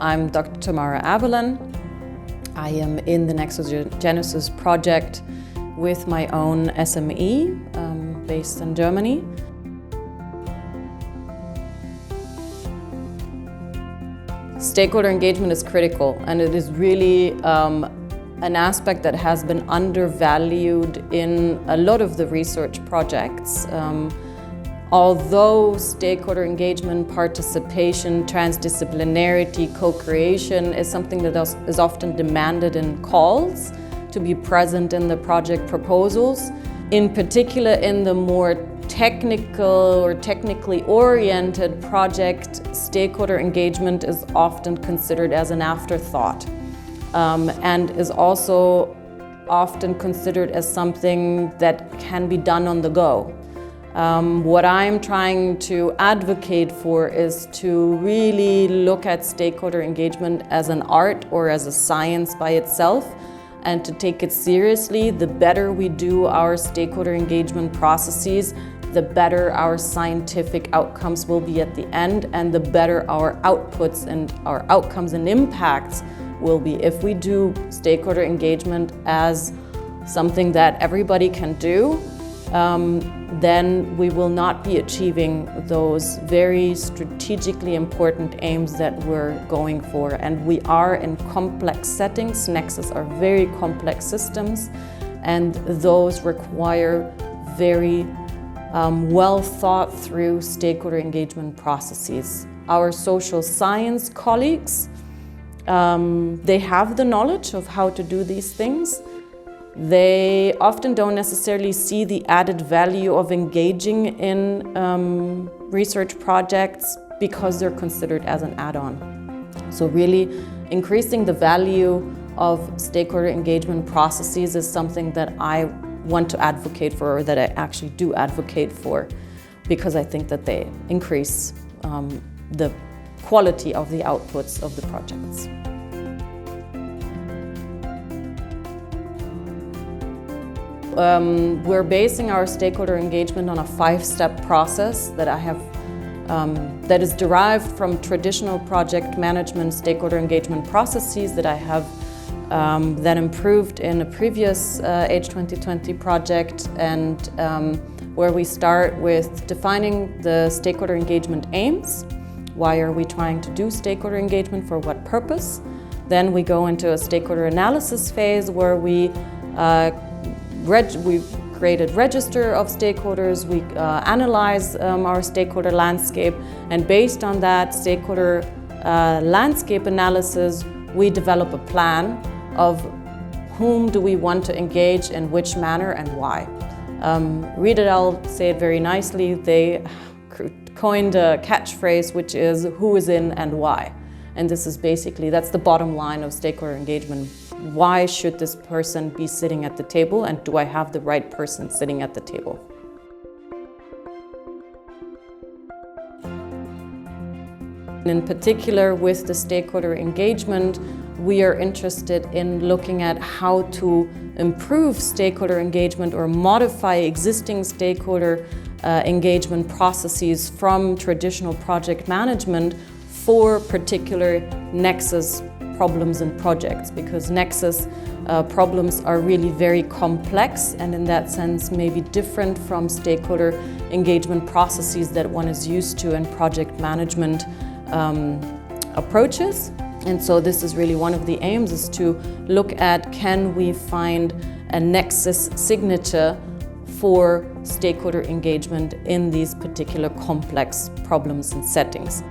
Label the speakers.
Speaker 1: I'm Dr. Tamara Avellan. I am in the NEXOGENESIS project with my own SME based in Germany. Stakeholder engagement is critical, and it is really an aspect that has been undervalued in a lot of the research projects. Although stakeholder engagement, participation, transdisciplinarity, co-creation is something that is often demanded in calls to be present in the project proposals, in particular in the more technical or technically oriented project, stakeholder engagement is often considered as an afterthought and is also often considered as something that can be done on the go. What I'm trying to advocate for is to really look at stakeholder engagement as an art or as a science by itself, and to take it seriously. The better we do our stakeholder engagement processes, the better our scientific outcomes will be at the end, and the better our outputs and our outcomes and impacts will be. If we do stakeholder engagement as something that everybody can do, then we will not be achieving those very strategically important aims that we're going for. And we are in complex settings. Nexus are very complex systems, and those require very well thought through stakeholder engagement processes. Our social science colleagues, they have the knowledge of how to do these things. They often don't necessarily see the added value of engaging in research projects because they're considered as an add-on. So really increasing the value of stakeholder engagement processes is something that I want to advocate for, or that I actually do advocate for, because I think that they increase the quality of the outputs of the projects. We're basing our stakeholder engagement on a 5-step process that I have that is derived from traditional project management stakeholder engagement processes that I have that improved in a previous H2020 project, and where we start with defining the stakeholder engagement aims. Why are we trying to do stakeholder engagement? For what purpose? Then we go into a stakeholder analysis phase where we created register of stakeholders, we analyze our stakeholder landscape, and based on that stakeholder landscape analysis, we develop a plan of whom do we want to engage, in which manner, and why. Read it, I'll say it very nicely. They coined a catchphrase, which is who is in and why. And this is basically, that's the bottom line of stakeholder engagement. Why should this person be sitting at the table, and do I have the right person sitting at the table? In particular, with the stakeholder engagement, we are interested in looking at how to improve stakeholder engagement or modify existing stakeholder engagement processes from traditional project management for particular Nexus problems and projects, because Nexus problems are really very complex, and in that sense maybe different from stakeholder engagement processes that one is used to in project management approaches. And so this is really one of the aims, is to look at, can we find a Nexus signature for stakeholder engagement in these particular complex problems and settings.